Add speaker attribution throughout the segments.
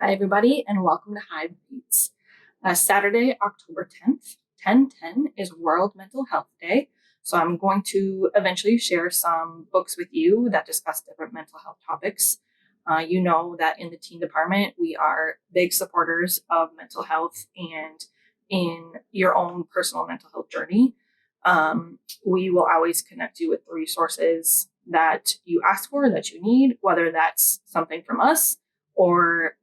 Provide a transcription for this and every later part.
Speaker 1: Hi, everybody, and welcome to Hive Beats. Saturday, October 10th, 10/10 is World Mental Health Day. So I'm going to eventually share some books with you that discuss different mental health topics. You know that in the teen department, we are big supporters of mental health and in your own personal mental health journey. We will always connect you with the resources that you ask for, that you need, whether that's something from us or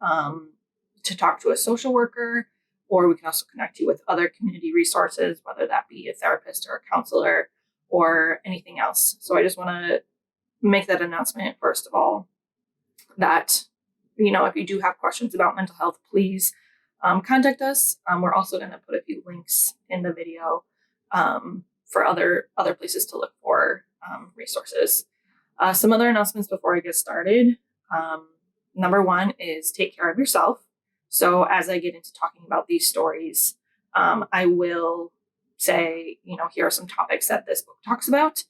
Speaker 1: to talk to a social worker, or we can also connect you with other community resources, whether that be a therapist or a counselor or anything else. So I just want to make that announcement, first of all, that, if you do have questions about mental health, please contact us. We're also going to put a few links in the video for other places to look for resources. Some other announcements before I get started. Number one is take care of yourself. So as I get into talking about these stories, I will say, here are some topics that this book talks about.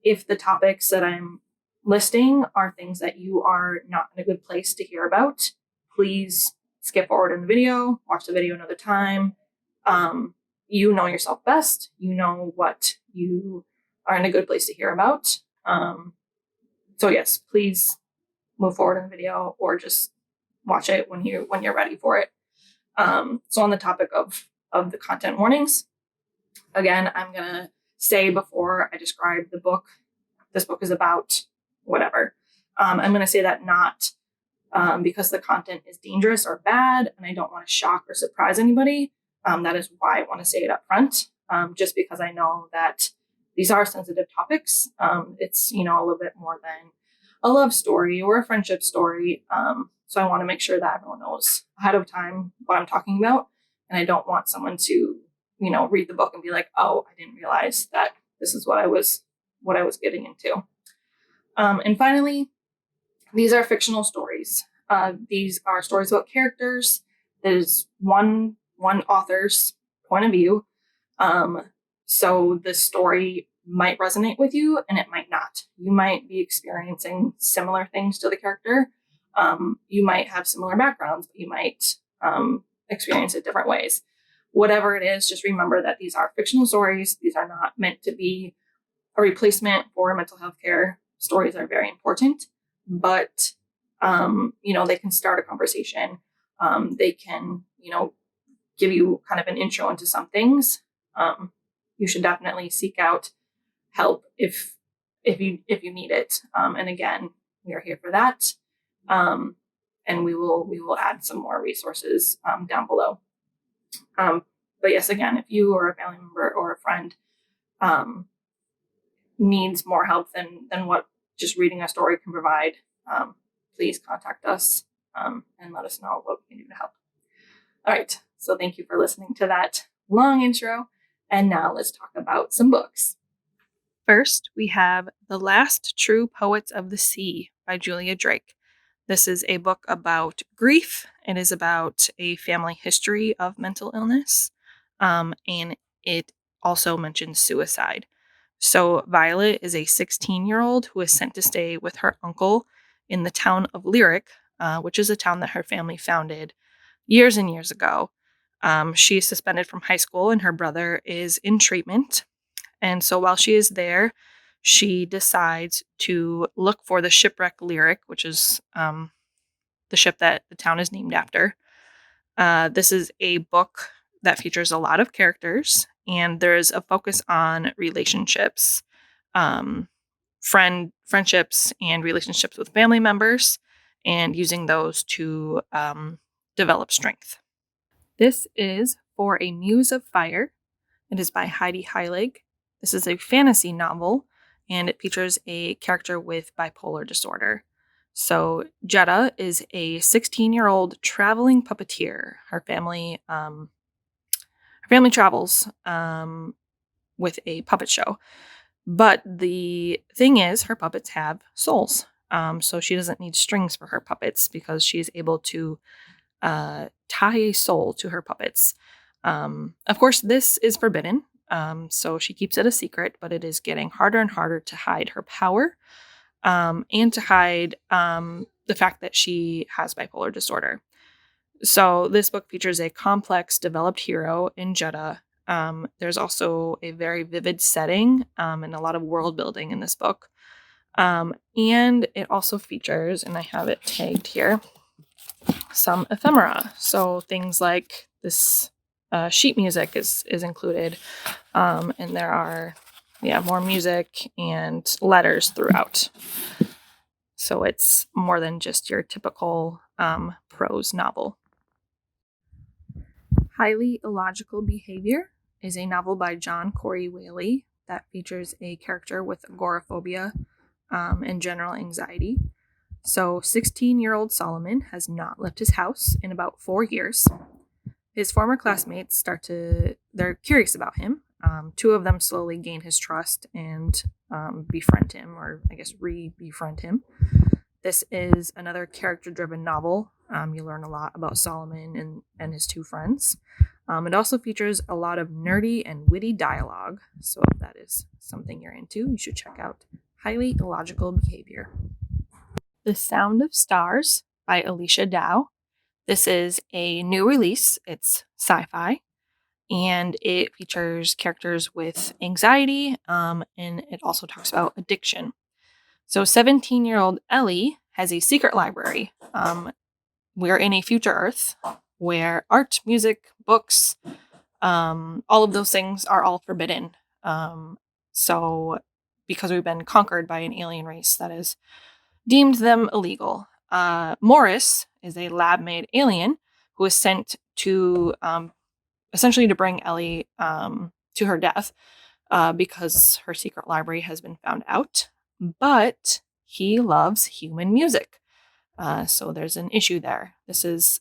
Speaker 1: If the topics that I'm listing are things that you are not in a good place to hear about, please skip forward in the video, watch the video another time. You know yourself best. You know what you are in a good place to hear about. So yes, please move forward in the video or just watch it when you're ready for it. So on the topic of the content warnings, again, I'm gonna say before I describe the book, this book is about whatever. I'm gonna say that not because the content is dangerous or bad, and I don't want to shock or surprise anybody. That is why I want to say it up front, just because I know that these are sensitive topics. It's, a little bit more than a love story or a friendship story. So I want to make sure that everyone knows ahead of time what I'm talking about. And I don't want someone to, read the book and be like, oh, I didn't realize that this is what I was getting into. And finally, these are fictional stories. These are stories about characters. There's one author's point of view. So the story might resonate with you and it might not. You might be experiencing similar things to the character. You might have similar backgrounds, but you might experience it different ways. Whatever it is, just remember that these are fictional stories. These are not meant to be a replacement for mental health care. Stories are very important, but they can start a conversation. They can, give you kind of an intro into some things. You should definitely seek out help if you need it. And again, we are here for that. And we will add some more resources down below. But yes, again, if you or a family member or a friend needs more help than what just reading a story can provide, please contact us and let us know what we can do to help. All right, so thank you for listening to that long intro. And now let's talk about some books. First, we have The Last True Poets of the Sea by Julia Drake. This is a book about grief. It is about a family history of mental illness, and it also mentions suicide. So Violet is a 16-year-old who is sent to stay with her uncle in the town of Lyric, which is a town that her family founded years and years ago. She is suspended from high school and her brother is in treatment. And so while she is there, she decides to look for the shipwreck Lyric, which is the ship that the town is named after. This is a book that features a lot of characters, and there's a focus on relationships, friendships and relationships with family members, and using those to develop strength. This is For a Muse of Fire. It is by Heidi Heilig. This is a fantasy novel, and it features a character with bipolar disorder. So Jetta is a 16-year-old traveling puppeteer. Her family travels with a puppet show. But the thing is, her puppets have souls. So she doesn't need strings for her puppets because she's able to tie a soul to her puppets. Of course, this is forbidden. So she keeps it a secret, but it is getting harder and harder to hide her power and to hide the fact that she has bipolar disorder. So this book features a complex, developed hero in Jeddah. There's also a very vivid setting and a lot of world building in this book. And it also features, and I have it tagged here, some ephemera. So things like this sheet music is included. And there are, more music and letters throughout. So it's more than just your typical prose novel. Highly Illogical Behavior is a novel by John Corey Whaley that features a character with agoraphobia and general anxiety. So 16-year-old Solomon has not left his house in about 4 years. His former classmates they're curious about him. 2 of them slowly gain his trust and befriend him, or I guess re-befriend him. This is another character-driven novel. You learn a lot about Solomon and his 2 friends. It also features a lot of nerdy and witty dialogue. So if that is something you're into, you should check out Highly Illogical Behavior. The Sound of Stars by Alicia Dow. This is a new release. It's sci-fi, and it features characters with anxiety, and it also talks about addiction. So 17-year-old Ellie has a secret library. We're in a future Earth where art, music, books, all of those things are all forbidden. So because we've been conquered by an alien race that has deemed them illegal. Morris is a lab-made alien who is sent to essentially to bring Ellie to her death because her secret library has been found out. But he loves human music. So there's an issue there. This is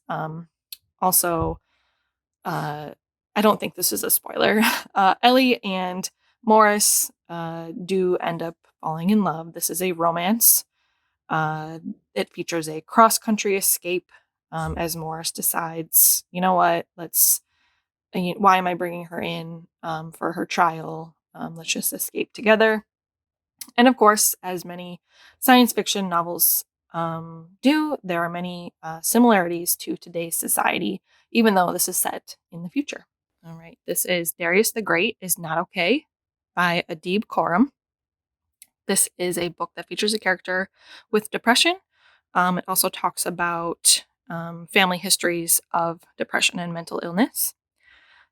Speaker 1: also, I don't think this is a spoiler. Ellie and Morris do end up falling in love. This is a romance. It features a cross-country escape as Morris decides, you know what, why am I bringing her in for her trial? Let's just escape together. And of course, as many science fiction novels do, there are many similarities to today's society, even though this is set in the future. All right, this is Darius the Great is Not Okay by Adib Khorram. This is a book that features a character with depression. It also talks about family histories of depression and mental illness.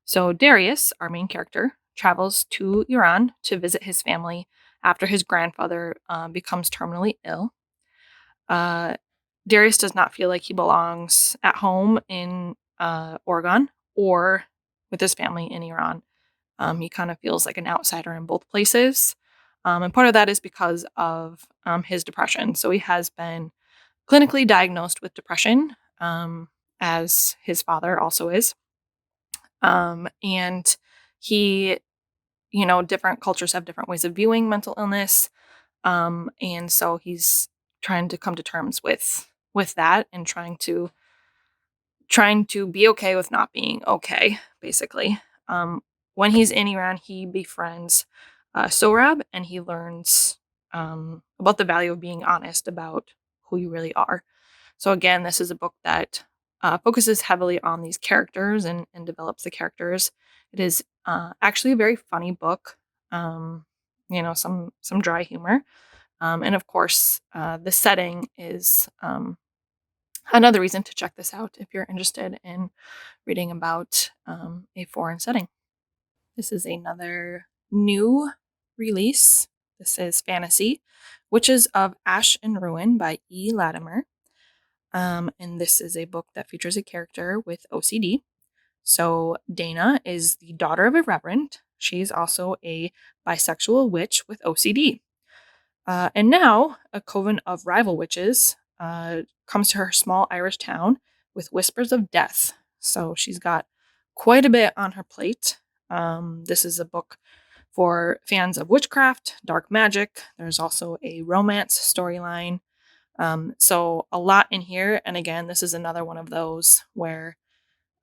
Speaker 1: So Darius, our main character, travels to Iran to visit his family after his grandfather becomes terminally ill. Darius does not feel like he belongs at home in Oregon or with his family in Iran. He kind of feels like an outsider in both places. And part of that is because of his depression. So he has been clinically diagnosed with depression, as his father also is. And he, different cultures have different ways of viewing mental illness. And so he's trying to come to terms with that and trying to be okay with not being okay, basically. When he's in Iran, he befriends Sohrab, and he learns about the value of being honest about who you really are. So again, this is a book that focuses heavily on these characters and develops the characters. It is actually a very funny book. Some dry humor. And of course, the setting is another reason to check this out if you're interested in reading about a foreign setting. This is another new release. This is Fantasy, Witches of Ash and Ruin by E. Latimer. And this is a book that features a character with OCD. So Dana is the daughter of a reverend. She's also a bisexual witch with OCD. And now a coven of rival witches comes to her small Irish town with whispers of death. So she's got quite a bit on her plate. This is a book for fans of witchcraft, dark magic. There's also a romance storyline. So a lot in here. And again, this is another one of those where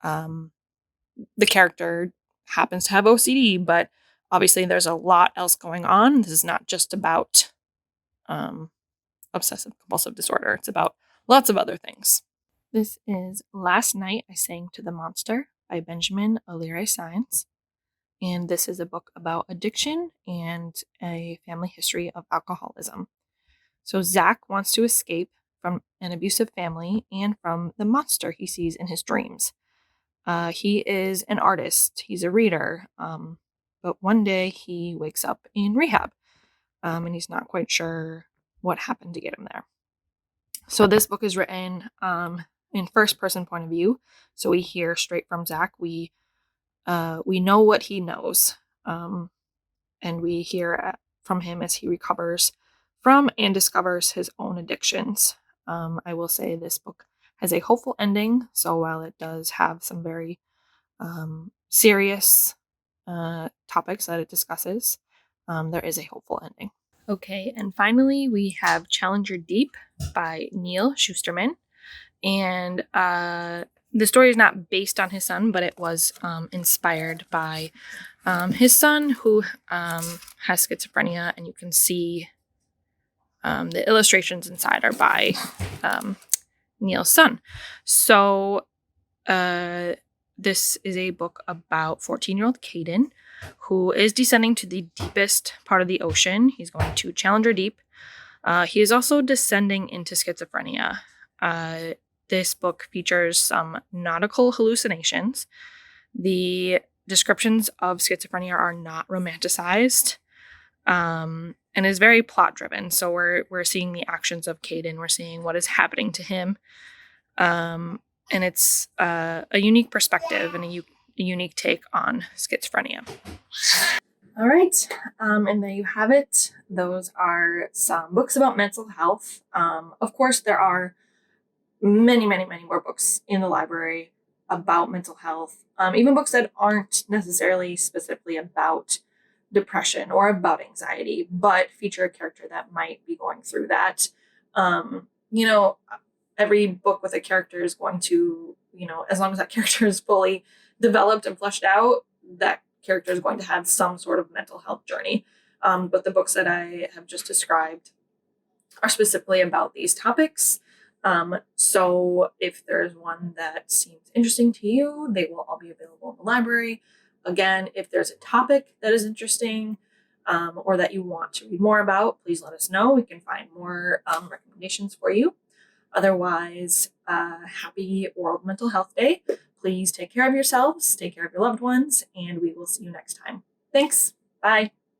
Speaker 1: the character happens to have OCD, but obviously there's a lot else going on. This is not just about obsessive compulsive disorder. It's about lots of other things. This is Last Night I Sang to the Monster by Benjamin Alire Saenz. And this is a book about addiction and a family history of alcoholism. So Zach wants to escape from an abusive family and from the monster he sees in his dreams. He is an artist, he's a reader, but one day he wakes up in rehab, and he's not quite sure what happened to get him there. So this book is written in first person point of view. So we hear straight from Zach. We know what he knows, and we hear from him as he recovers from and discovers his own addictions. I will say this book has a hopeful ending. So while it does have some very serious topics that it discusses, there is a hopeful ending. Okay, and finally we have Challenger Deep by Neal Shusterman. And the story is not based on his son, but it was inspired by his son, who has schizophrenia, and you can see the illustrations inside are by Neal's son. So this is a book about 14-year-old Caden, who is descending to the deepest part of the ocean. He's going to Challenger Deep. He is also descending into schizophrenia. This book features some nautical hallucinations. The descriptions of schizophrenia are not romanticized, and is very plot driven. So we're seeing the actions of Caden. We're seeing what is happening to him, and it's a unique perspective and a unique take on schizophrenia. All right, and there you have it. Those are some books about mental health. Of course, there are many more books in the library about mental health, even books that aren't necessarily specifically about depression or about anxiety, but feature a character that might be going through that. Every book with a character is going to, as long as that character is fully developed and fleshed out, that character is going to have some sort of mental health journey. But the books that I have just described are specifically about these topics. So if there's one that seems interesting to you, they will all be available in the library. Again, if there's a topic that is interesting, or that you want to read more about, please let us know. We can find more recommendations for you. Otherwise, happy World Mental Health Day. Please take care of yourselves, take care of your loved ones, and we will see you next time. Thanks. Bye.